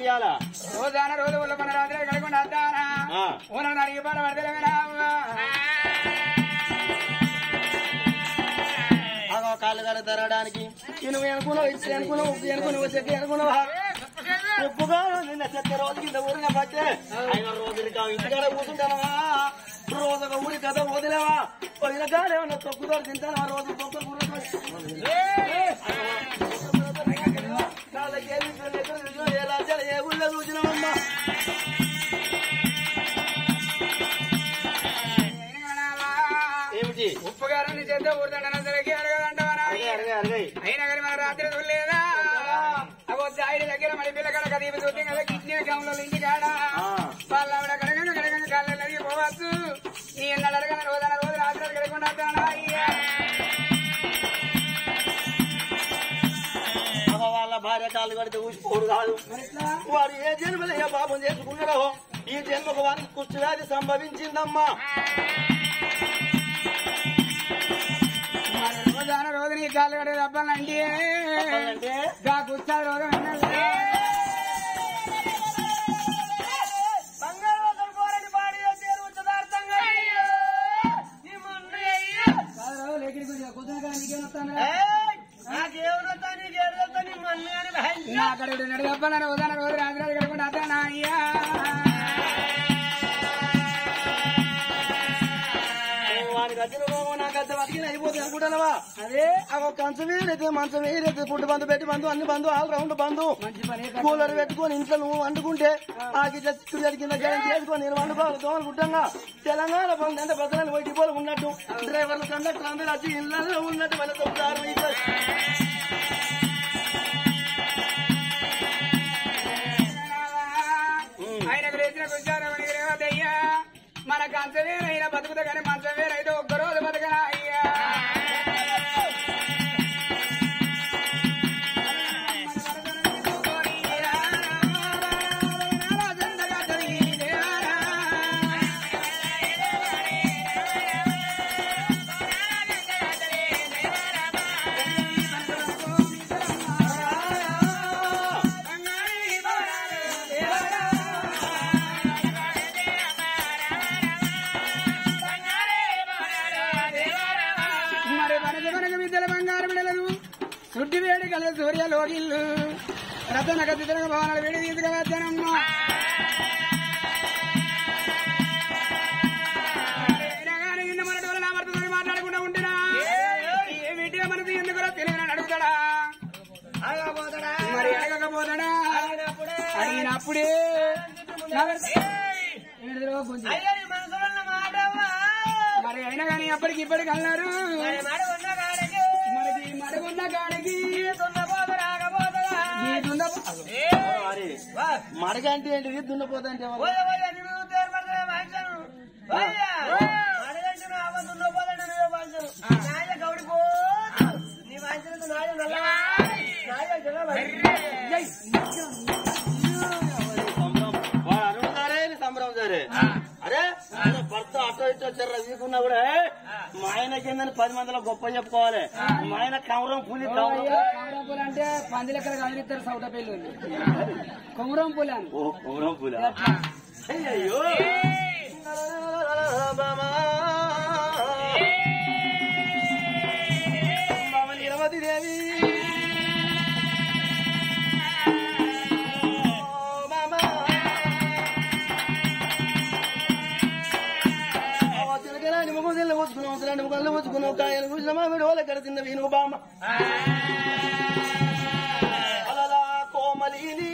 పంపియాలా రోజాన రోజు ఊళ్ళో మన రాత్రి కడకుండా వద్దానా ఊళ్ళో అడిగి పాట పడతలేమేనా కాళ్ళు కడ తరడానికి నువ్వు అనుకున్నావు ఇచ్చి అనుకున్నావు ఉప్పు అనుకున్నావు చెక్కి అనుకున్నావా ఉప్పుగా నిన్న చెక్క రోజు కింద ఊరిన పట్టే 5 రోజులు ఇంటికాడ కూర్చుంటానవా రోజుగా ఊరి కథ వదిలేవా పోయిన కాడ ఏమన్నా తొక్కుతో తింటాను రోజు తొక్క ఏ రాజ్యాలు ఏ ఊళ్ళో చూసినావమ్మా ఏమిటి ఉప్పు గారిని చేస్తే ఊరుదండనందరికీ అడగదంటవనా అయినా కానీ మన రాత్రి చూడలేదా అవో జాయిడి దగ్గర మళ్ళీ పిల్లకాడ కదీపి చూస్తే కదా కిడ్నీ గౌన్లో ఇంటి కాడ వాళ్ళ ఆవిడ కడగంగా కడగంగా కాళ్ళు అడిగి పోవచ్చు ఈ ఎన్నడు అడగన రోజున రోజు రాత్రి కడగకుండా వాళ్ళ భార్య కాళ్ళు కడితే ఊసిపోడు కాదు వాడు ఏ జన్మలో ఏ పాపం చేసుకున్నాడో ఈ జన్మకు వారికి కుష్ఠవ్యాధి సంభవించిందమ్మా రోజాన రోజు నీ కాళ్ళు కడే తప్పాలంటే కుర్చా రోజు అక్కడ నడిగప్పాలని రోజాన రోజు రాత్రి కడకుండా అతనా అయ్యా అదే కంచం వేరైతే మంచం వేరైతే ఫుడ్ బంధు పెట్టి బంధు అన్ని బంధు ఆల్ రౌండ్ బంధు కూలర్ పెట్టుకొని ఇంట్లో నువ్వు వండుకుంటే ఆ గిట్ల కింద జనం చేసుకొని నేను వండుకోవాలి దోమలు గుట్టంగా తెలంగాణ బంధు అంటే బతలని పోయి డిపోలు ఉన్నట్టు డ్రైవర్లు కండక్టర్ అందరూ వచ్చి ఇళ్లలో ఉన్నట్టు మళ్ళీ తొక్కుతారు ఆయన వేసిన కూర్చోని రేవతయ్యా మన కంచం వేరైనా బతుకుతా కానీ మంచం వేరైతే ఒక్కరోజు బతకనా అయ్యా సుడ్డి వేడి కల సూర్య లోగిల్లు రతన గతిన భవనాలు వేడి తీసుకువచ్చానమ్మా నిన్న మన డోలు నా భర్తతో మాట్లాడకుండా ఉంటున్నా వీటిగా మనది ఎందుకు తెలియని అడుగుతాడా మరి అడగకపోతాడా అడిగినప్పుడే మరి అయినా కానీ అప్పటికి ఇప్పటికి అన్నారు మనకి మరుగున్న కాడికి మడగ అంటే ఏంటిది దున్నపోతా అంటే సంబరం సరే అరే భర్త అటో ఇటో చెర్ర వీకున్నా కూడా మా ఆయన కిందని 10 మందిలో గొప్ప చెప్పుకోవాలి మా ఆయన కమరం పులి కమరం పూలు అంటే పంది లెక్కలు కదిలిస్తారు సౌట పెళ్ళి కొమరం పూలు అని కొమరం పూల అయ్యో నీలవతి దేవి రెండు కళ్ళు వచ్చుకున్నావు కాయలు కూర్చున్నామా వీడు వాళ్ళ ఎక్కడ తిన్న వీను బామ్మ అలా కోమలిని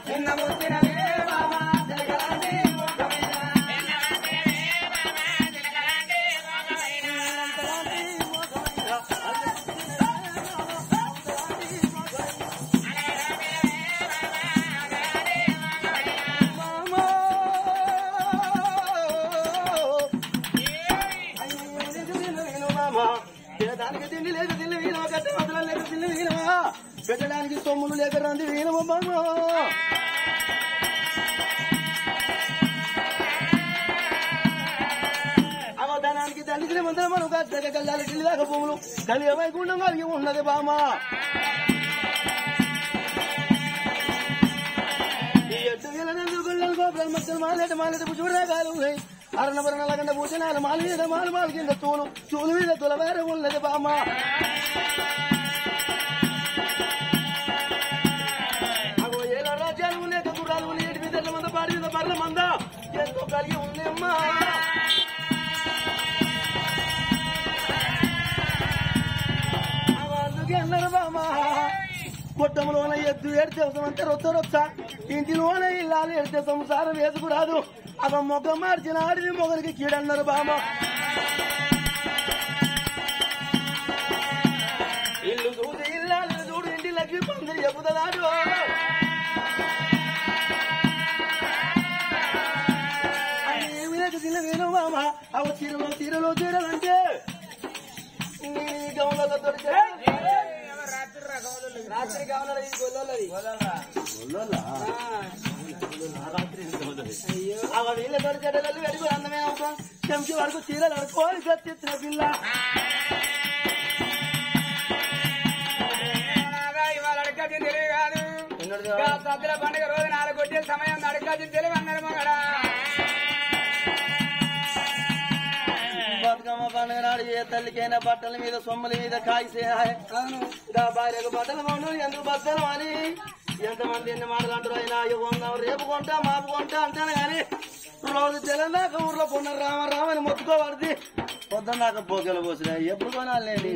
చిన్న ముద్దిన దానికి తిండి లేదు తిండి వీలు ఒక మందులు లేక పిల్లి వీణమా పెట్టడానికి సొమ్ములు లేక రంది వీణము బామ్మ అవధానానికి తండ్రి మంత్రం మనం కళ్ళాలి ఢిల్లీ దాకా భూములు కలి వైకుంఠం కలిగి ఉన్నది బామ్మ మాలేట మాలేట చూడరాగాలు ఉన్నాయి అరణభరణాల గంట భూషణాలు మాలు మీద మాలు కింద తూలు మీద తులవేర ఉన్నది బామ్మ అగో ఏళ్ళ రాజ్యాలు ఉన్నాయి గుర్రాలు ఉన్నాయి ఏటి మీద మంద పాడి మీద బర్ల మంద ఎంతో కలిగి ఉన్నాయమ్మా అందుకే అన్నారు బామ్మ కొట్టంలోన ఎద్దు ఏడ్చేసం అంటే రొచ్చ ఇంటిలోనే ఇల్లాలు ఏడితే సంసారం వేసుకురాదు అవ మొగ్గ మార్చిన ఆడిది మొగలికి కీడన్నారు బామ ఇల్లు చూడు ఇల్లాలు చూడు ఇంటి లక్ష్మి పందిరి చెప్పుదలాడు ఏమి లేక తిన్న వేను బామ అవ చీరలో చీరలంటే గౌలలో దొరికే రాత్రి కావాలి వీళ్ళ దొరికేటలు వెడుగు అందమే అవుతాం చెంచి వరకు చీరలు అడుకోవాలి గచ్చిన పిల్ల ఇవాళ అడగాల్సిన తెలివి కాదు సద్దుల పండుగ రోజు 4 కొట్టే సమయం అడగాల్సిన తెలివి అన్నారు మగడా బతుకమ్మ పండుగ నాడు ఏ తల్లికైనా బట్టల మీద సొమ్మల మీద కాయిసే భార్యకు బట్టలు కొను ఎందుకు బద్దలు అని ఎంతమంది ఎన్ని మాటలు అంటారు అయినా కొందాం రేపు కొంటా మాపు కొంటా అంటాను కానీ రోజు జలం దాకా ఊర్లో కొన్నారు రామని మొత్తుకోబడితే పొద్దున్న దాకా పోకెలు పోసినా ఎప్పుడు కొనాలండి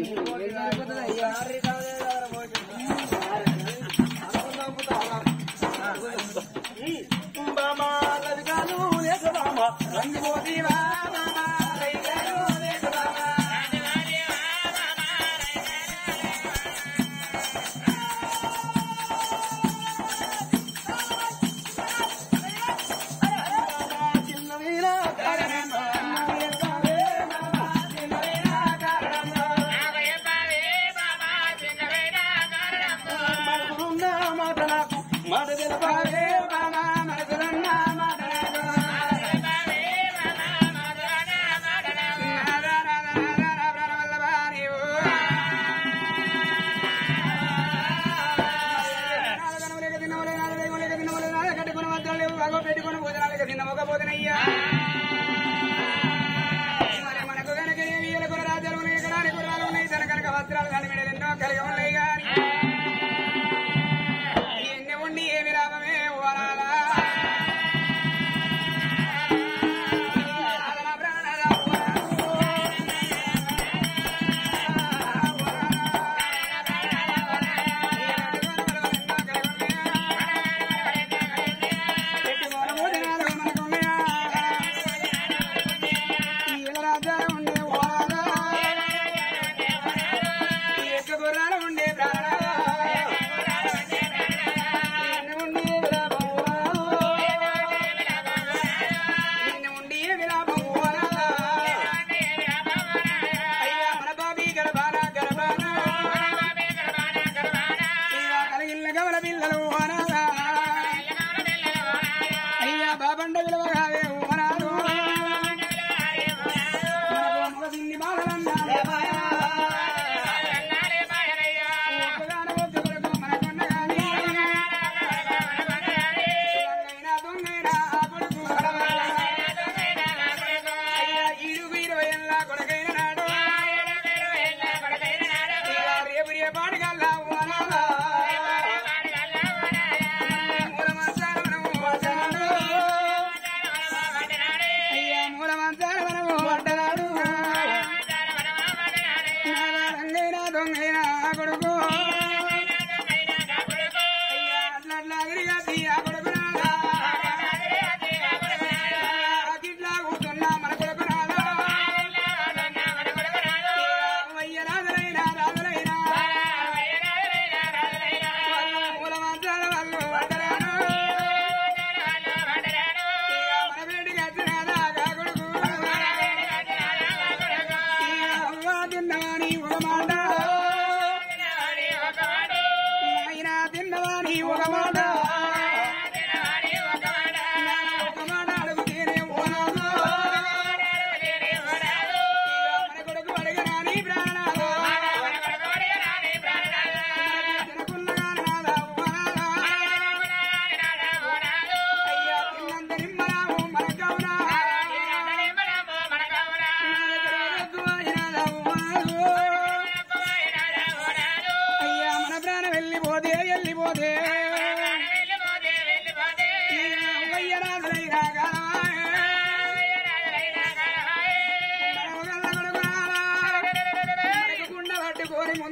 బామా రవిగాలు లేక బామా రంగి మోదీవా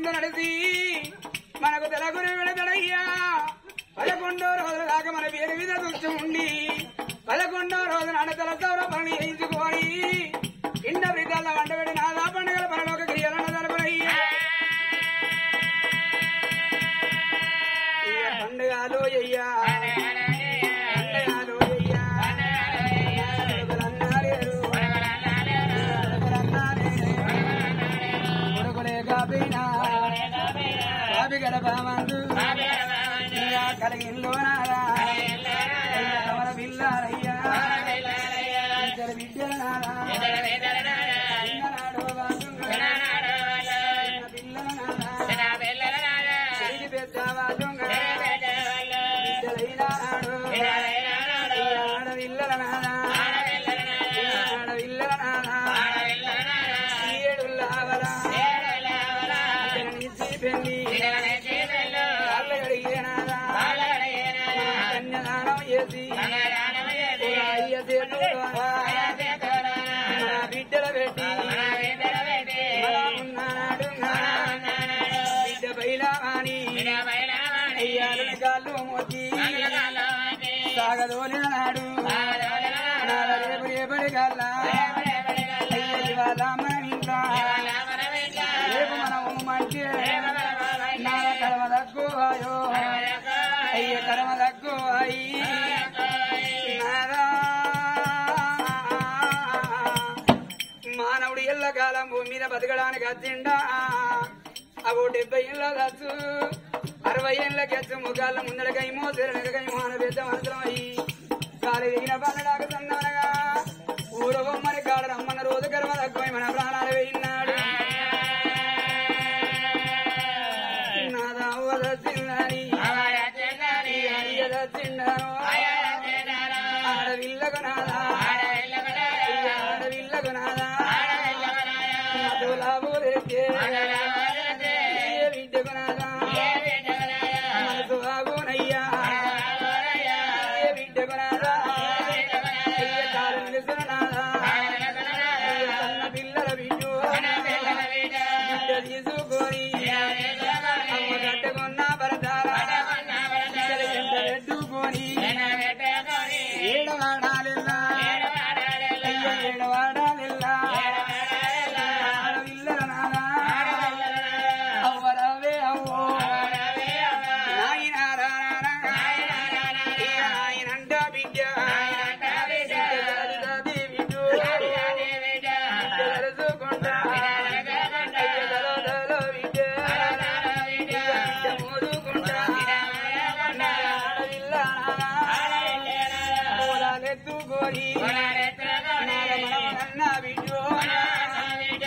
కింద నడిచి మనకు తెలగుని విడదడయ్యా 11వ రోజుల దాకా మన పేరు మీద దృష్టి ఉండి 11వ రోజు నాన్న తల సౌర పనులు చేయించుకొని కింద వృద్ధాల వంటబెట్టి నాదా పండుగల పనులు ఒక క్రియలను జరపడయ్యా పండుగలు అయ్యా పండుగలు అయ్యా కొడుకులే కాపినా కాపి గడపమందు కలిగిల్లో నాదా కమల బిల్లారయ్యా ఇద్దరు బిడ్డల నాదా పిల్లల నాదా చెయ్యి పెద్ద వాళ్ళు ఆడవిల్లల నాదా ఆడవిల్లల నాదా ఏడుల్లావల పెళ్లి కన్యదానం చేసి బిడ్డల పెట్టి ఉన్నాడు బిడ్డ బయలాని అయ్యాలని కాళ్ళు మోచి సాగదోలిన నాడు రేపు రేపటి కల్లా ఇవాళ మనం ఇంకా రేపు మనం మంచి నాన్న కర్మ తక్కువయో అయ్య కర్మ తక్కువ అయ్యి మానవుడు ఎల్లకాలం భూమి మీద బతకడానికి వచ్చిండా అవు 70 ఏళ్ళ ఖర్చు 60 ఏళ్ళ ఖర్చు ముఖాల ముందడకైమో తెరనకైమో అని పెద్ద మనసులం అయ్యి కాలు దిగిన పన్నడాక సన్నానగా ఊరు బొమ్మని కాడ రమ్మన్న రోజు కర్మ తక్కువ మన ప్రాణాలు వేయినాడు నాదవ్వ దచ్చిన్నాని దచ్చిండాను ఆడవిల్లకు నాదా ఆడవిల్లకు నాదా లాభోలే బిడ్డకు నాదా మనసు ఆగునయ్యా బిడ్డకు నాదా కాలు నిలుసున నాదా కన్న పిల్లల బిడ్డు బిడ్డ తీసుకొని అమ్మ కట్టుకున్న భరతాల ఎంత పెట్టుకొని ఏడవాడాలిల్లా అయ్య ఏడవాడాలిల్లా ఆడవిల్లల నాదా అవ్వరవే అవ్వో నాయనంట బిడ్డ బిడ్డు తెలుసుకుంటా అయ్య దలో బిడ్డ మోదుకుంటా ఆడవిల్ల మూలాలెత్తుకోరి నాన్న బిడ్డు బిడ్డ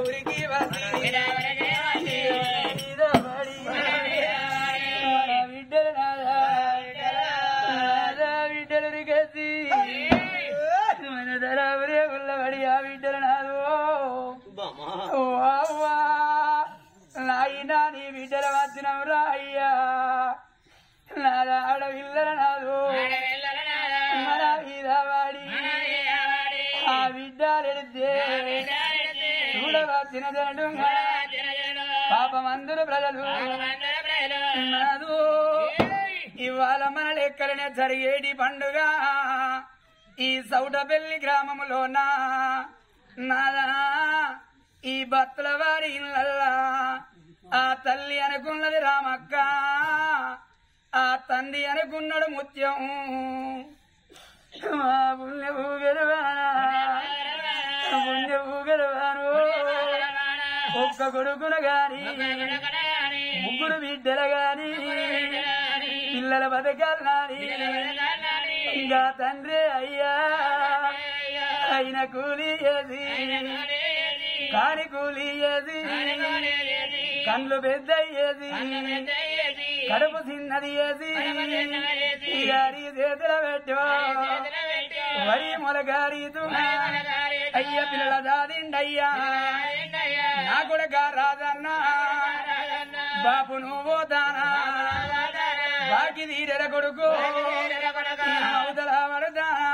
ఉరికి వచ్చి బిడ్డలు నాదా బిడ్డలు ఉరికేసి మన ధరాబురే ఉల్లబడి ఆ బిడ్డలు నాదో అవ్వా నాయనా నీ బిడ్డలు వచ్చినవురా అయ్యా నాదా ఆడవిల్లల నాదో మన మీద వాడి ఆ బిడ్డలెడితే చూడవచ్చిన జనుడు పాపమందులు ప్రజలు నాదు ఇవాళ మన లెక్కలనే జరిగేటి పండుగ ఈ సౌటపల్లి గ్రామములోనా నాదా ఈ భక్తుల వారి ఇళ్ళల్లా ఆ తల్లి అనుకున్నది రామక్క ఆ తండ్రి అనుకున్నాడు ముత్యం మా పుణ్యభూ గెలవానా పుణ్యభూ గెలవాను ఒక్క కొడుకును గాని ముగ్గురు బిడ్డలు గాని పిల్లల బతకాలని ఇంకా తండ్రి అయ్యా అయిన కూలి ఏది కాని కూలి ఏది కండ్లు పెద్ద అయ్యేది కడుపు చిన్నది ఏది గారి చేతుల పెట్టు వరి మొలగారి అయ్య పిల్లల దాదిండయ్యా నా కొడుక రాదన్నా బాపు నువ్వు దానా బాకి తీరెల కొడుకు అవతల పడదానా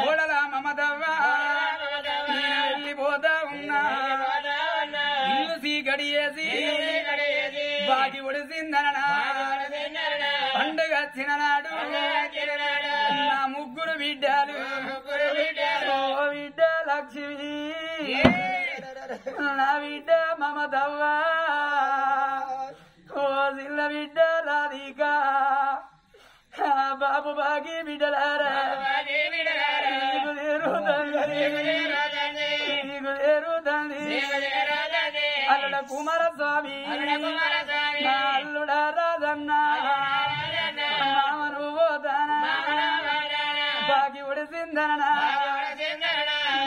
ఓడల మమదవ్వా వెళ్ళిపోతా ఉన్నా ఇల్లు సీకడియే వేసి బాగి ఒడిసిందన పండుగ వచ్చిన నాడు నా ముగ్గురు బిడ్డలు ఓ బిడ్డ లక్ష్మి నా బిడ్డ మమతవ్వ ఓ జిల్ల బిడ్డ రాధిక బాబు బాగి బిడ్డలారా నీకు లేరు తండ్రి అల్లుడ కుమారస్వామి అల్లుడ రాజన్న మామను పోతానా బాగి ఉడిసిందన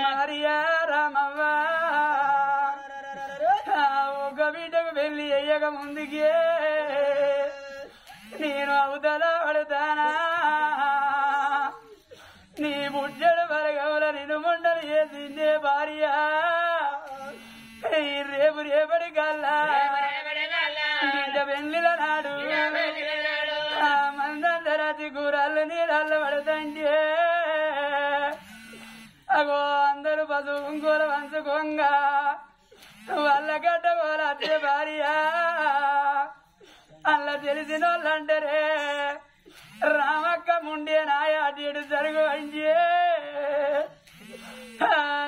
మరియా రామవ్వ ఒక బిడ్డకు పెళ్లి అయ్యక ముందుకే నేను అవతల పడతానా నీ బుడ్డడు బరగవుల నిన్ను ముండలు చేసిందే భార్య రేపు రేపటి కల్లా బిడ్డ పెళ్లిల నాడు మందంతరాతి కూరళ్ళు నీళ్ళల్లో పడతంటే అగో అందరూ పసుపు కుంకూర పంచుకోంగా వాళ్ళ గడ్డ పోలే భార్య అలా తెలిసిన వాళ్ళంటారే రామక్క ముండే నాయ అటు జరుగు అంజే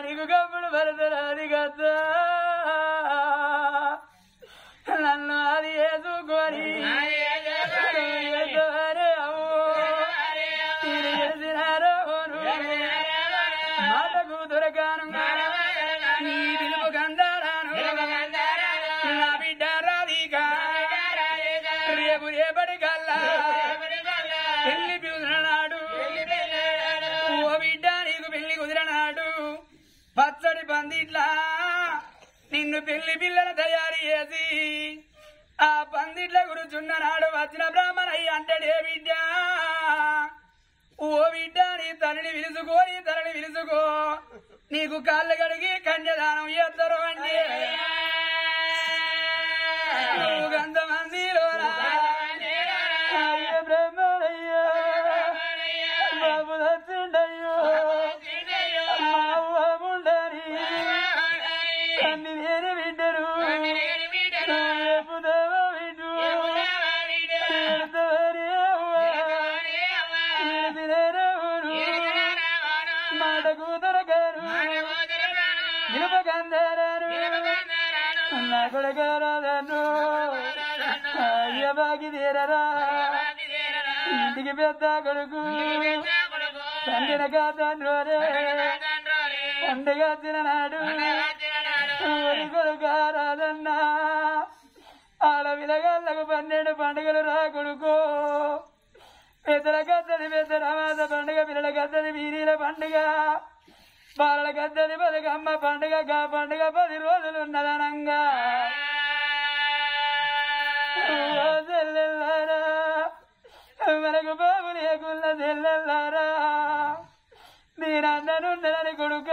నీకు కప్పుడు పడతారు కదా నన్ను అది వేసుకొని మాటకు దొరకాను నీ పిలుపు గంధారాను నా బిడ్డ రాధిక రేపు రేపటి కల్లా పెళ్లి కుదిరనాడు ఓ బిడ్డ నీకు పెళ్లి కుదిరనాడు పచ్చడి పందిట్లా నిన్ను పెళ్లి పిల్లలు తయారు చేసి ఆ పందిట్ల గురుచున్న నాడు వచ్చిన బ్రాహ్మణయ్య అంటాడే బిడ్డ ఓ బిడ్డ నీ తనని పిలుచుకో నీకు కాళ్ళు కడిగి కన్యదానం చేస్తారు అంటే గంతమందిలో బ్రహ్మణయ్య బాబు దచ్చిండయ్యో ఉండని అన్ని నేను బిడ్డరు మాట కూతురగారు నిలుపగంధారారు నా కొడగారాను అయ్య బాగి తీరరా ఇంటికి పెద్ద కొడుకు తండ్రిన కాదండ్రోరే పండుగ వచ్చిన నాడు కొడుకారాదన్నా ఆడ విలగాళ్ళకు 12 పండుగలు రా కొడుకో పెద్దల గద్దది పెద్ద రమాద పండుగ పిల్లల గద్దది వీరిల పండుగ బాలల గద్దది బతుకమ్మ పండుగ గా పండుగ 10 రోజులు ఉన్నదనంగా చెల్లెల్లారా మనకు బాబు లేకున్న చెల్లెల్లారా నేనన్ననున్నదని కొడుక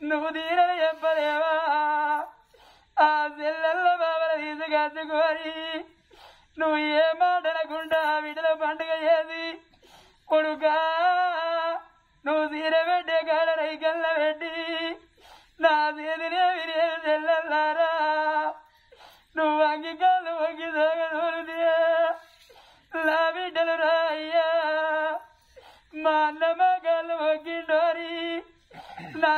నువ్వు తీరని చెప్పలేవా ఆ చెల్లెల్ల బాబల తీసుకచ్చుకొని నువ్వు ఏ మాటనకుండా విడల పండుగ చేసి కొడుకా నువ్వు తీర పెట్టే కాడ రైకల్ల పెట్టి నా చేతినే విరేది చెల్లెల్లారా నువ్వు అంగికాలు ఒగ్గి సాగదూరితే నా బిడ్డలు రాయ్యా మా అన్న మా కాళ్ళు ఒగ్గిండోరి నా